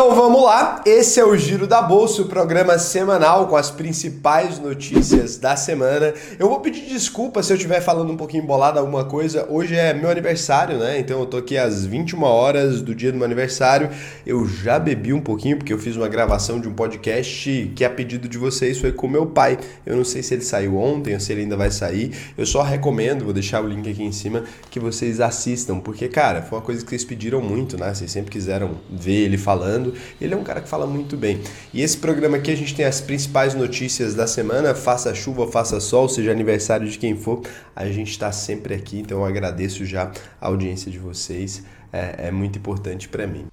Então vamos lá, esse é o Giro da Bolsa, o programa semanal com as principais notícias da semana. Eu vou pedir desculpa se eu estiver falando um pouquinho embolado alguma coisa, hoje é meu aniversário, né? Então eu tô aqui às 21 horas do dia do meu aniversário. Eu já bebi um pouquinho porque eu fiz uma gravação de um podcast que a pedido de vocês foi com meu pai. Eu não sei se ele saiu ontem ou se ele ainda vai sair. Eu só recomendo, vou deixar o link aqui em cima, que vocês assistam, porque cara, foi uma coisa que vocês pediram muito, né? Vocês sempre quiseram ver ele falando. Ele é um cara que fala muito bem. E esse programa aqui a gente tem as principais notícias da semana, faça chuva, faça sol, seja aniversário de quem for, a gente está sempre aqui, então eu agradeço já a audiência de vocês, é muito importante para mim.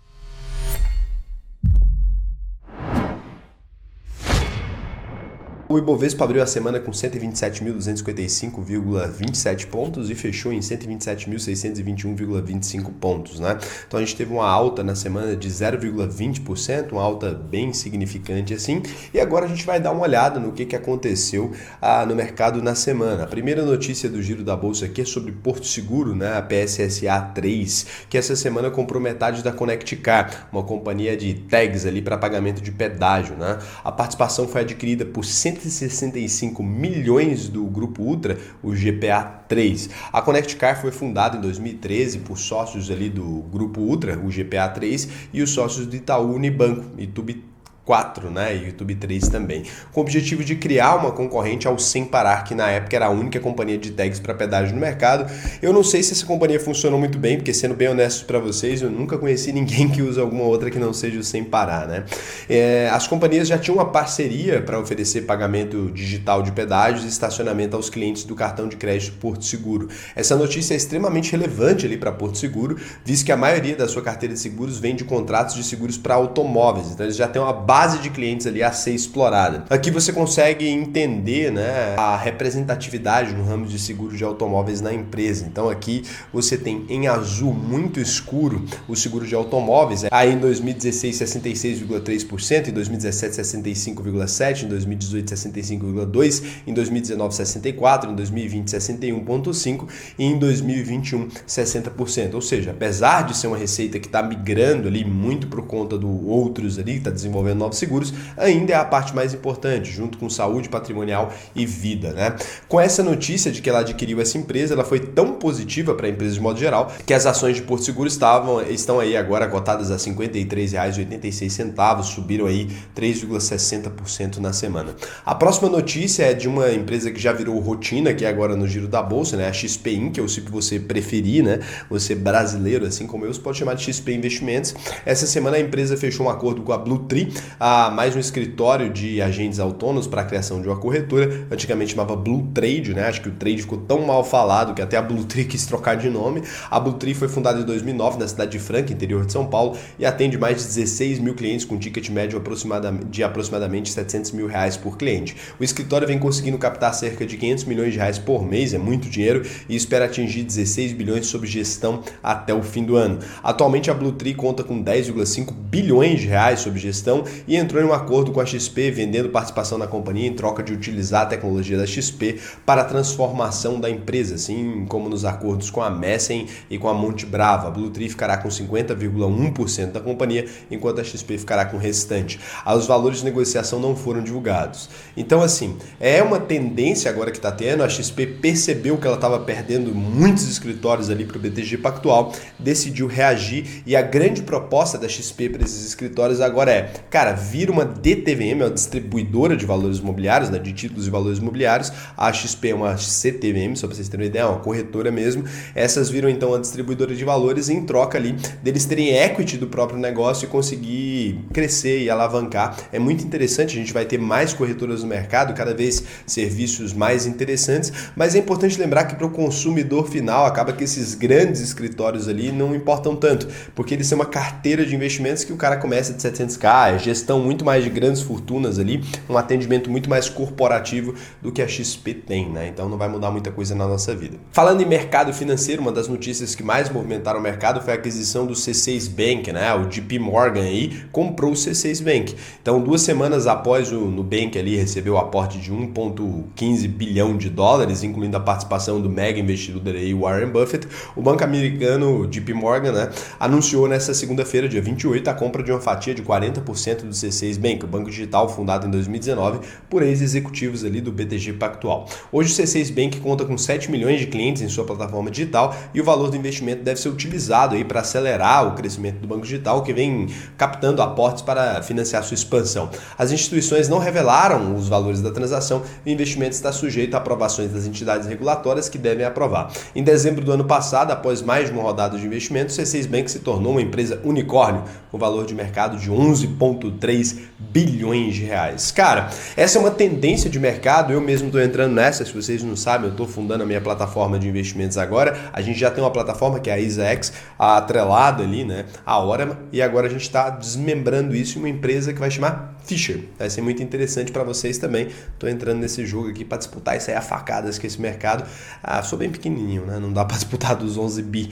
O Ibovespa abriu a semana com 127.255,27 pontos e fechou em 127.621,25 pontos, né? Então a gente teve uma alta na semana de 0,20%, uma alta bem significante assim. E agora a gente vai dar uma olhada no que aconteceu no mercado na semana. A primeira notícia do Giro da Bolsa aqui é sobre Porto Seguro, né? A PSSA 3, que essa semana comprou metade da ConnectCar, uma companhia de tags ali para pagamento de pedágio, né? A participação foi adquirida por 165 milhões do Grupo Ultra, o GPA3. A ConnectCar foi fundada em 2013 por sócios ali do Grupo Ultra, o GPA3, e os sócios do Itaú Unibanco, YouTube 4, né, e YouTube 3 também, com o objetivo de criar uma concorrente ao Sem Parar, que na época era a única companhia de tags para pedágio no mercado. Eu não sei se essa companhia funcionou muito bem, porque sendo bem honesto para vocês, eu nunca conheci ninguém que usa alguma outra que não seja o Sem Parar, né? As companhias já tinham uma parceria para oferecer pagamento digital de pedágios e estacionamento aos clientes do cartão de crédito Porto Seguro. Essa notícia é extremamente relevante ali para Porto Seguro, visto que a maioria da sua carteira de seguros vem de contratos de seguros para automóveis, então eles já têm uma base de clientes ali a ser explorada. Aqui você consegue entender, né, a representatividade no ramo de seguro de automóveis na empresa. Então aqui você tem em azul muito escuro o seguro de automóveis. Aí em 2016 66,3%, em 2017 65,7%, em 2018 65,2%, em 2019 64%, em 2020 61,5% e em 2021 60%. Ou seja, apesar de ser uma receita que está migrando ali muito por conta do outros ali, que está desenvolvendo novos seguros, ainda é a parte mais importante, junto com saúde, patrimonial e vida, né? Com essa notícia de que ela adquiriu essa empresa, ela foi tão positiva para a empresa de modo geral, que as ações de Porto Seguro estão aí agora cotadas a R$ 53,86, subiram aí 3,60% na semana. A próxima notícia é de uma empresa que já virou rotina, que é agora no Giro da Bolsa, né? A XP Inc., ou se você preferir, né? Você brasileiro, assim como eu, você pode chamar de XP Investimentos. Essa semana a empresa fechou um acordo com a BlueTree, mais um escritório de agentes autônomos para a criação de uma corretora, antigamente chamava Blue Trade, né? Acho que o trade ficou tão mal falado que até a BlueTree quis trocar de nome. A BlueTree foi fundada em 2009 na cidade de Franca, interior de São Paulo, e atende mais de 16 mil clientes com ticket médio de aproximadamente R$ 700 mil por cliente. O escritório vem conseguindo captar cerca de R$ 500 milhões por mês, é muito dinheiro, e espera atingir 16 bilhões sob gestão até o fim do ano. Atualmente a BlueTree conta com 10,5 bilhões de reais sob gestão e entrou em um acordo com a XP, vendendo participação na companhia em troca de utilizar a tecnologia da XP para a transformação da empresa, assim como nos acordos com a Messen e com a Monte Brava. A BlueTree ficará com 50,1% da companhia, enquanto a XP ficará com o restante. Os valores de negociação não foram divulgados. Então, assim, é uma tendência agora que está tendo. A XP percebeu que ela estava perdendo muitos escritórios ali para o BTG Pactual, decidiu reagir, e a grande proposta da XP para esses escritórios agora é, cara, vira uma DTVM, uma distribuidora de valores imobiliários, né, de títulos e valores imobiliários. A XP é uma CTVM, só para vocês terem uma ideia, uma corretora mesmo. Essas viram então a distribuidora de valores em troca ali deles terem equity do próprio negócio e conseguir crescer e alavancar. É muito interessante, a gente vai ter mais corretoras no mercado, cada vez serviços mais interessantes, mas é importante lembrar que para o consumidor final acaba que esses grandes escritórios ali não importam tanto, porque eles são uma carteira de investimentos que o cara começa de 700k, gestão muito mais de grandes fortunas ali, um atendimento muito mais corporativo do que a XP tem, né? Então não vai mudar muita coisa na nossa vida. Falando em mercado financeiro, uma das notícias que mais movimentaram o mercado foi a aquisição do C6 Bank, né? O JP Morgan aí comprou o C6 Bank. Então 2 semanas após o Nubank ali receber o aporte de 1,15 bilhão de dólares, incluindo a participação do mega investidor aí, Warren Buffett, o banco americano JP Morgan, né, anunciou nessa segunda-feira, dia 28, a compra de uma fatia de 40% do C6 Bank, o banco digital fundado em 2019 por ex-executivos ali do BTG Pactual. Hoje o C6 Bank conta com 7 milhões de clientes em sua plataforma digital e o valor do investimento deve ser utilizado aí para acelerar o crescimento do banco digital, que vem captando aportes para financiar sua expansão. As instituições não revelaram os valores da transação e o investimento está sujeito a aprovações das entidades regulatórias que devem aprovar. Em dezembro do ano passado, após mais de uma rodada de investimento, o C6 Bank se tornou uma empresa unicórnio, com valor de mercado de 11,3 bilhões de reais. Cara, essa é uma tendência de mercado, eu mesmo estou entrando nessa, se vocês não sabem, eu estou fundando a minha plataforma de investimentos agora, a gente já tem uma plataforma que é a IsaX, atrelada ali, né, a Orama, e agora a gente está desmembrando isso em uma empresa que vai chamar Fisher. Vai ser muito interessante para vocês também, estou entrando nesse jogo aqui para disputar isso aí a facadas que esse mercado, sou bem pequenininho, né, não dá para disputar dos 11 bi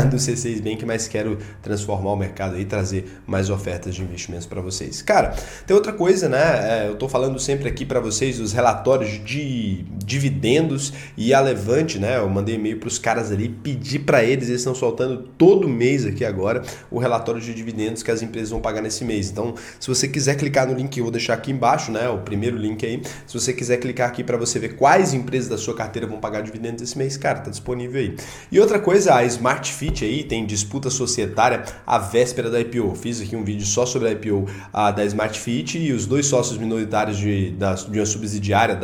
do C6 Bank, mas quero transformar o mercado aí e trazer mais ofertas de investimentos para vocês. Cara, tem outra coisa, né? Eu tô falando sempre aqui para vocês os relatórios de dividendos e a Levante, né? Eu mandei e-mail para os caras ali, pedi para eles estão soltando todo mês aqui agora o relatório de dividendos que as empresas vão pagar nesse mês. Então, se você quiser clicar no link que eu vou deixar aqui embaixo, né? O primeiro link aí, se você quiser clicar aqui para você ver quais empresas da sua carteira vão pagar dividendos esse mês, cara, tá disponível aí. E outra coisa, a Smart Fit aí tem disputa societária à véspera da IPO. Fiz aqui um vídeo só sobre a IPO da Smart Fit e os dois sócios minoritários de uma subsidiária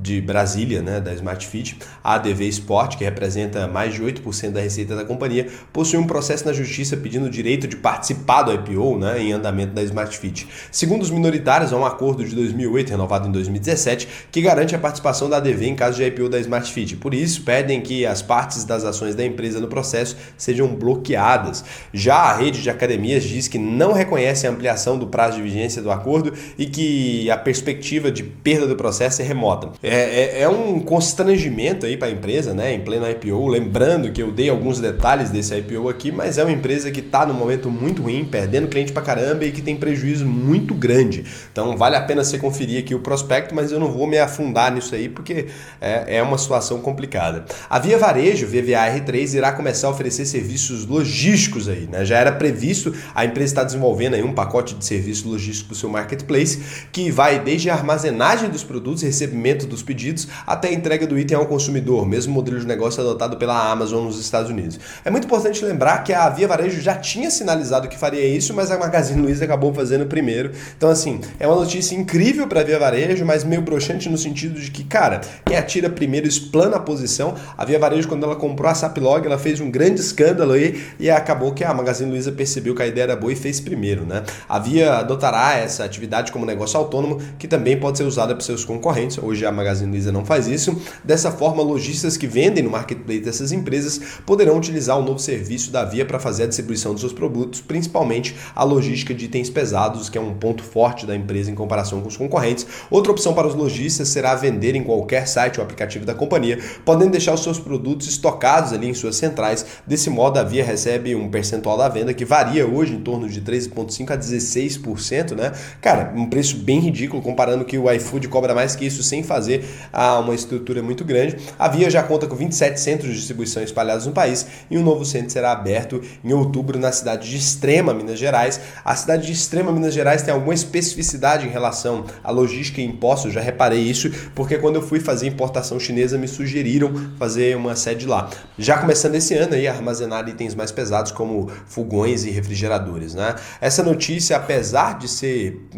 de Brasília, né, da Smart Fit, a ADV Sport, que representa mais de 8% da receita da companhia, possui um processo na justiça pedindo o direito de participar do IPO, né, em andamento da Smart Fit. Segundo os minoritários, há um acordo de 2008, renovado em 2017, que garante a participação da ADV em caso de IPO da Smart Fit. Por isso, pedem que as partes das ações da empresa no processo sejam bloqueadas. Já a rede de academias diz que não reconhece a ampliação do prazo de vigência do acordo e que a perspectiva de perda do processo é remota. É um constrangimento aí para a empresa, né, em pleno IPO, lembrando que eu dei alguns detalhes desse IPO aqui, mas é uma empresa que está num momento muito ruim, perdendo cliente pra caramba e que tem prejuízo muito grande. Então vale a pena você conferir aqui o prospecto, mas eu não vou me afundar nisso aí porque é uma situação complicada. A Via Varejo, VVAR3, irá começar a oferecer serviços logísticos aí, né? Já era previsto, a empresa está desenvolvendo aí um pacote de serviços logísticos para o seu marketplace que vai desde a armazenagem dos produtos, recebimento dos pedidos, até a entrega do item ao consumidor, mesmo modelo de negócio adotado pela Amazon nos Estados Unidos. É muito importante lembrar que a Via Varejo já tinha sinalizado que faria isso, mas a Magazine Luiza acabou fazendo primeiro. Então, assim, é uma notícia incrível para a Via Varejo, mas meio broxante no sentido de que, cara, quem atira primeiro explana a posição. A Via Varejo, quando ela comprou a Saplog, ela fez um grande escândalo aí e acabou que a Magazine Luiza percebeu que a ideia era boa e fez primeiro, né? A Via adotará essa atividade como negócio autônomo, que também pode ser usada por seus concorrentes. Hoje a Magazine Luiza não faz isso. Dessa forma, lojistas que vendem no marketplace dessas empresas poderão utilizar o novo serviço da Via para fazer a distribuição dos seus produtos, principalmente a logística de itens pesados, que é um ponto forte da empresa em comparação com os concorrentes. Outra opção para os lojistas será vender em qualquer site ou aplicativo da companhia, podendo deixar os seus produtos estocados ali em suas centrais. Desse modo, a Via recebe um percentual da venda que varia hoje em torno de 13,5% a 16%, né? Cara, um preço bem ridículo, comparando que o iFood cobra mais que isso sem fazer uma estrutura muito grande. A Via já conta com 27 centros de distribuição espalhados no país e um novo centro será aberto em outubro na cidade de Extrema, Minas Gerais. A cidade de Extrema, Minas Gerais tem alguma especificidade em relação à logística e impostos, eu já reparei isso, porque quando eu fui fazer importação chinesa me sugeriram fazer uma sede lá. Já começando esse ano aí a armazenar itens mais pesados como fogões e refrigeradores, né? Essa notícia, apesar de ser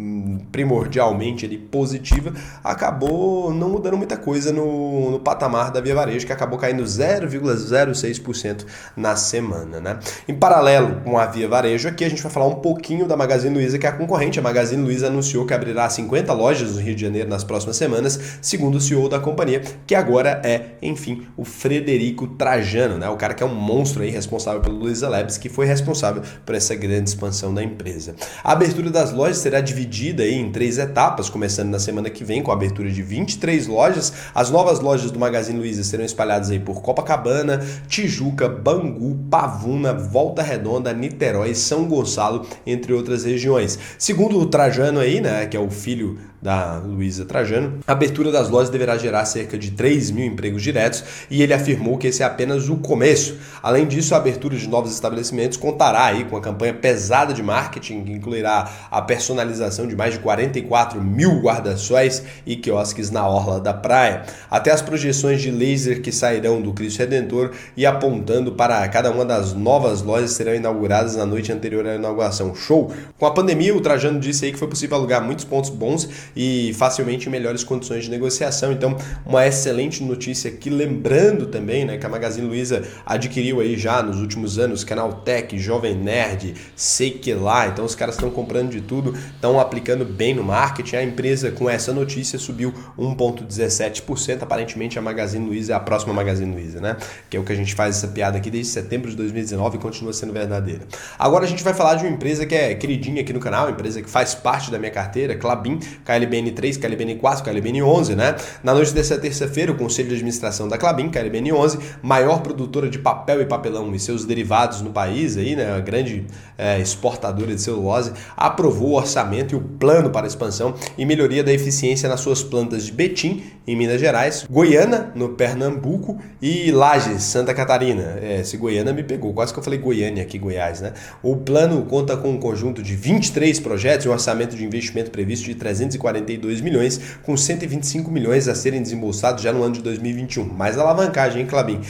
primordialmente ali, positiva, acabou não mudando muita coisa no patamar da Via Varejo, que acabou caindo 0,06% na semana, né? Em paralelo com a Via Varejo, aqui a gente vai falar um pouquinho da Magazine Luiza, que é a concorrente. A Magazine Luiza anunciou que abrirá 50 lojas no Rio de Janeiro nas próximas semanas, segundo o CEO da companhia, que agora é, enfim, o Frederico Trajano, né? O cara que é um monstro aí, responsável pelo Luiza Labs, que foi responsável por essa grande expansão da empresa. A abertura das lojas será dividida aí em 3 etapas, começando na semana que vem com a abertura de 23 lojas. As novas lojas do Magazine Luiza serão espalhadas aí por Copacabana, Tijuca, Bangu, Pavuna, Volta Redonda, Niterói, São Gonçalo, entre outras regiões. Segundo o Trajano aí, né, que é o filho da Luísa Trajano, a abertura das lojas deverá gerar cerca de 3 mil empregos diretos e ele afirmou que esse é apenas o começo. Além disso, a abertura de novos estabelecimentos contará aí com uma campanha pesada de marketing que incluirá a personalização de mais de 44 mil guarda-sóis e quiosques na orla da praia. Até as projeções de laser que sairão do Cristo Redentor e apontando para cada uma das novas lojas serão inauguradas na noite anterior à inauguração. Show! Com a pandemia, o Trajano disse aí que foi possível alugar muitos pontos bons e facilmente em melhores condições de negociação. Então, uma excelente notícia aqui, lembrando também, né, que a Magazine Luiza adquiriu aí já nos últimos anos Canaltech, Jovem Nerd, sei que lá, então os caras estão comprando de tudo, estão aplicando bem no marketing. A empresa com essa notícia subiu 1,17%, aparentemente a Magazine Luiza é a próxima Magazine Luiza, né, que é o que a gente faz essa piada aqui desde setembro de 2019 e continua sendo verdadeira. Agora a gente vai falar de uma empresa que é queridinha aqui no canal, uma empresa que faz parte da minha carteira, Klabin, KLBN 3, KLBN 4, KLBN 11, né? Na noite dessa terça-feira, o Conselho de Administração da Klabin, KLBN 11, maior produtora de papel e papelão e seus derivados no país, aí, né? A grande exportadora de celulose, aprovou o orçamento e o plano para a expansão e melhoria da eficiência nas suas plantas de Betim, em Minas Gerais, Goiânia, no Pernambuco e Lages, Santa Catarina. Esse Goiânia me pegou, quase que eu falei Goiânia aqui, Goiás, né? O plano conta com um conjunto de 23 projetos e um orçamento de investimento previsto de 342 milhões, com 125 milhões a serem desembolsados já no ano de 2021. Mais alavancagem, hein, Klabin?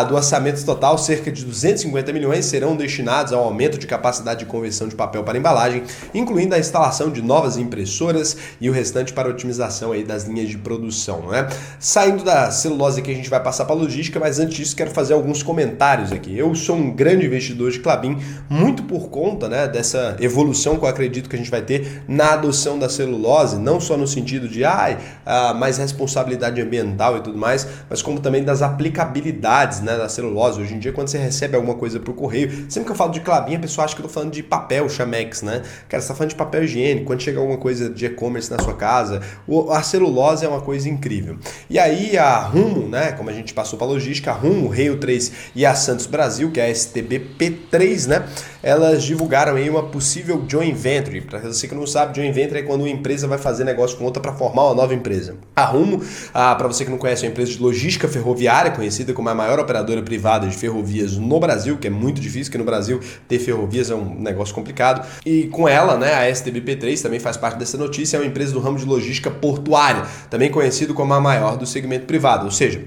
Do orçamento total, cerca de 250 milhões serão destinados ao aumento de capacidade de conversão de papel para embalagem, incluindo a instalação de novas impressoras e o restante para otimização aí das linhas de produção, né? Saindo da celulose aqui, a gente vai passar para a logística, mas antes disso quero fazer alguns comentários aqui. Eu sou um grande investidor de Klabin, muito por conta, né, dessa evolução que eu acredito que a gente vai ter na adoção da celulose, não só no sentido de mais responsabilidade ambiental e tudo mais, mas como também das aplicabilidades, né, da celulose. Hoje em dia, quando você recebe alguma coisa por correio, sempre que eu falo de Klabin, a pessoa acha que eu tô falando de papel Chamex, né? Cara, você tá falando de papel higiênico, quando chega alguma coisa de e-commerce na sua casa, a celulose é uma coisa incrível. E aí a Rumo, né, como a gente passou para a logística, a Rumo, Rail 3 e a Santos Brasil, que é a STBP3, né, elas divulgaram aí uma possível joint venture. Para você que não sabe, joint venture é quando uma empresa vai fazer negócio com outra para formar uma nova empresa. A Rumo, para você que não conhece, é uma empresa de logística ferroviária, conhecida como a maior operadora privada de ferrovias no Brasil, que é muito difícil, que no Brasil ter ferrovias é um negócio complicado. E com ela, né, a STBP3 também faz parte dessa notícia, é uma empresa do ramo de logística portuária, também conhecido como a maior do segmento privado, ou seja,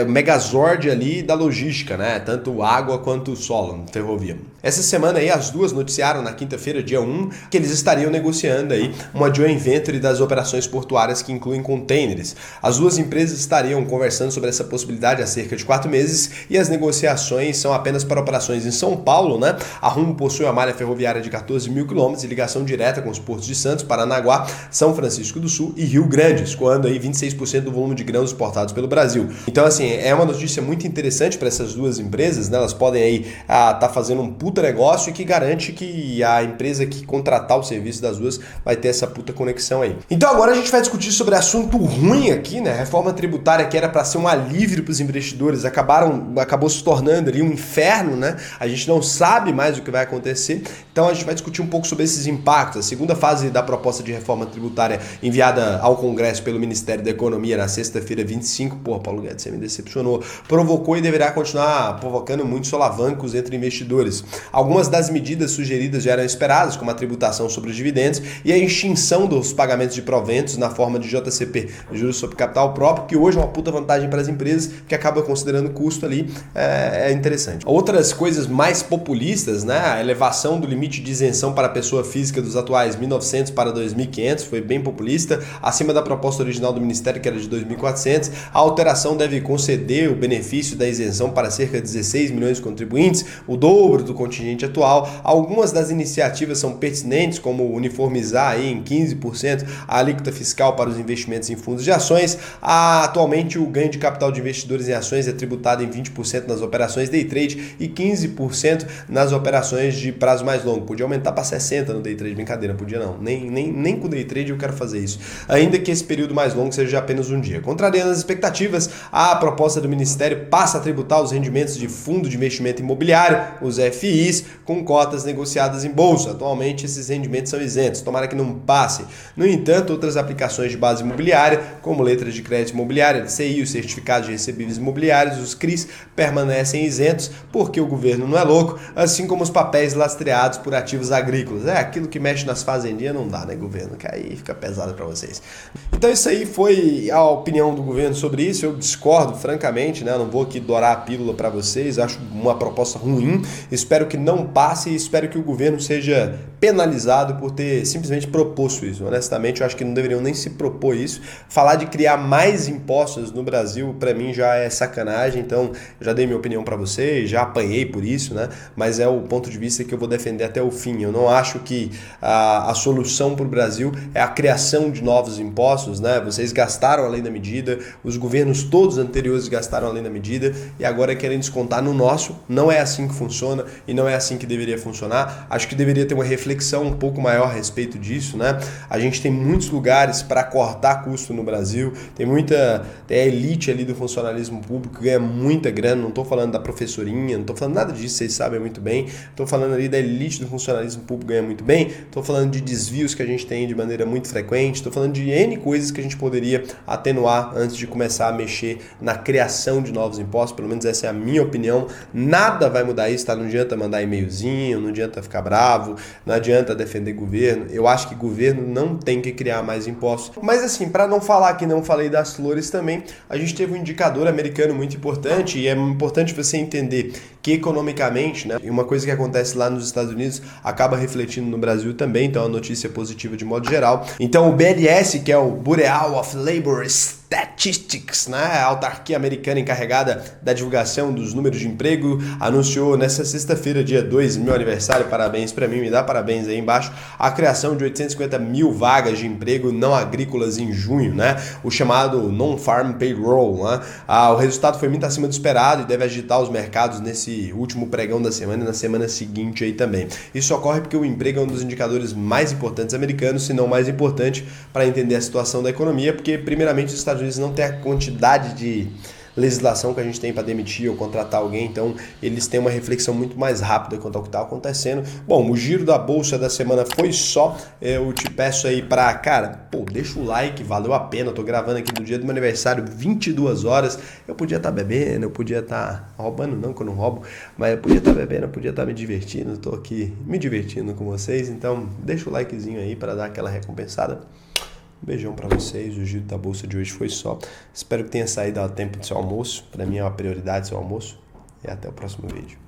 o Megazord ali da logística, né? Tanto água quanto solo, ferrovia. Essa semana aí as duas noticiaram na quinta-feira, dia 1, que eles estariam negociando aí uma joint venture das operações portuárias que incluem containers. As duas empresas estariam conversando sobre essa possibilidade há cerca de 4 meses e as negociações são apenas para operações em São Paulo, né? A Rumo possui uma malha ferroviária de 14 mil quilômetros e ligação direta com os portos de Santos, Paranaguá, São Francisco do Sul e Rio Grande, escoando aí 26% do volume de grãos exportados pelo Brasil. Então, assim, é uma notícia muito interessante para essas duas empresas, né? Elas podem aí tá fazendo um puta negócio e que garante que a empresa que contratar o serviço das duas vai ter essa puta conexão aí. Então agora a gente vai discutir sobre assunto ruim aqui, né? Reforma tributária que era para ser um alívio para os investidores, acabou se tornando ali um inferno, né? A gente não sabe mais o que vai acontecer, então a gente vai discutir um pouco sobre esses impactos. A segunda fase da proposta de reforma tributária enviada ao Congresso pelo Ministério da Economia na sexta-feira 25, Paulo Guedes, você me decepcionou, provocou e deverá continuar provocando muitos solavancos entre investidores. Algumas das medidas sugeridas já eram esperadas, como a tributação sobre os dividendos e a extinção dos pagamentos de proventos na forma de JCP, juros sobre capital próprio, que hoje é uma puta vantagem para as empresas, que acaba considerando custo ali, é interessante. Outras coisas mais populistas, né? A elevação do limite de isenção para a pessoa física dos atuais 1.900 para 2.500, foi bem populista, acima da proposta original do Ministério, que era de 2.400. A alteração deve conceder o benefício da isenção para cerca de 16 milhões de contribuintes, o dobro do contingente atual. Algumas das iniciativas são pertinentes, como uniformizar aí em 15% a alíquota fiscal para os investimentos em fundos de ações. Atualmente, o ganho de capital de investidores em ações é tributado em 20% nas operações day trade e 15% nas operações de prazo mais longo. Podia aumentar para 60% no day trade, brincadeira, podia não. Nem com day trade eu quero fazer isso. Ainda que esse período mais longo seja apenas um dia. Contrariando as expectativas, a proposta do Ministério passa a tributar os rendimentos de fundo de investimento imobiliário, os FI, FIIs com cotas negociadas em bolsa. Atualmente esses rendimentos são isentos, tomara que não passe. No entanto, outras aplicações de base imobiliária, como letras de crédito imobiliária, DCI, os certificados de recebíveis imobiliários, os CRIs, permanecem isentos porque o governo não é louco, assim como os papéis lastreados por ativos agrícolas. É aquilo que mexe nas fazendinhas não dá, né, governo? Que aí fica pesado para vocês. Então isso aí foi a opinião do governo sobre isso. Eu discordo, francamente, né? Não vou aqui dourar a pílula para vocês. Acho uma proposta ruim. Espero que não passe e espero que o governo seja penalizado por ter simplesmente proposto isso. Honestamente, eu acho que não deveriam nem se propor isso. Falar de criar mais impostos no Brasil, para mim, já é sacanagem. Então, já dei minha opinião para vocês, já apanhei por isso, né? Mas é o ponto de vista que eu vou defender até o fim. Eu não acho que a solução para o Brasil é a criação de novos impostos, né? Vocês gastaram além da medida, os governos todos anteriores gastaram além da medida e agora querem descontar no nosso. Não é assim que funciona e não é assim que deveria funcionar. Acho que deveria ter uma reflexão um pouco maior a respeito disso, né? A gente tem muitos lugares para cortar custo no Brasil, tem a elite ali do funcionalismo público que ganha muita grana, não estou falando da professorinha, não estou falando nada disso, vocês sabem muito bem, estou falando ali da elite do funcionalismo público que ganha muito bem, estou falando de desvios que a gente tem de maneira muito frequente, estou falando de N coisas que a gente poderia atenuar antes de começar a mexer na criação de novos impostos, pelo menos essa é a minha opinião. Nada vai mudar isso, tá? Não adianta mandar e-mailzinho, não adianta ficar bravo, não adianta defender governo. Eu acho que governo não tem que criar mais impostos. Mas assim, para não falar que não falei das flores também, a gente teve um indicador americano muito importante e é importante você entender que economicamente, né, uma coisa que acontece lá nos Estados Unidos acaba refletindo no Brasil também, então é uma notícia positiva de modo geral. Então o BLS, que é o Bureau of Labor Statistics, né, a autarquia americana encarregada da divulgação dos números de emprego, anunciou nessa sexta-feira, dia 2, meu aniversário, parabéns para mim, me dá parabéns aí embaixo, a criação de 850 mil vagas de emprego não agrícolas em junho, né, o chamado Non-Farm Payroll, né. O resultado foi muito acima do esperado e deve agitar os mercados nesse último pregão da semana e na semana seguinte aí também. Isso ocorre porque o emprego é um dos indicadores mais importantes americanos, se não mais importante para entender a situação da economia, porque primeiramente os Estados Unidos não tem a quantidade de legislação que a gente tem para demitir ou contratar alguém, então eles têm uma reflexão muito mais rápida quanto ao que está acontecendo. Bom, o giro da bolsa da semana foi só, eu te peço aí para, cara, deixa o like, valeu a pena, eu tô gravando aqui no dia do meu aniversário, 22 horas, eu podia estar bebendo, eu podia estar roubando, não que eu não roubo, mas eu podia estar bebendo, eu podia estar me divertindo, eu tô aqui me divertindo com vocês, então deixa o likezinho aí para dar aquela recompensada. Um beijão pra vocês, o giro da bolsa de hoje foi só. Espero que tenha saído a tempo do seu almoço. Para mim é uma prioridade seu almoço. E até o próximo vídeo.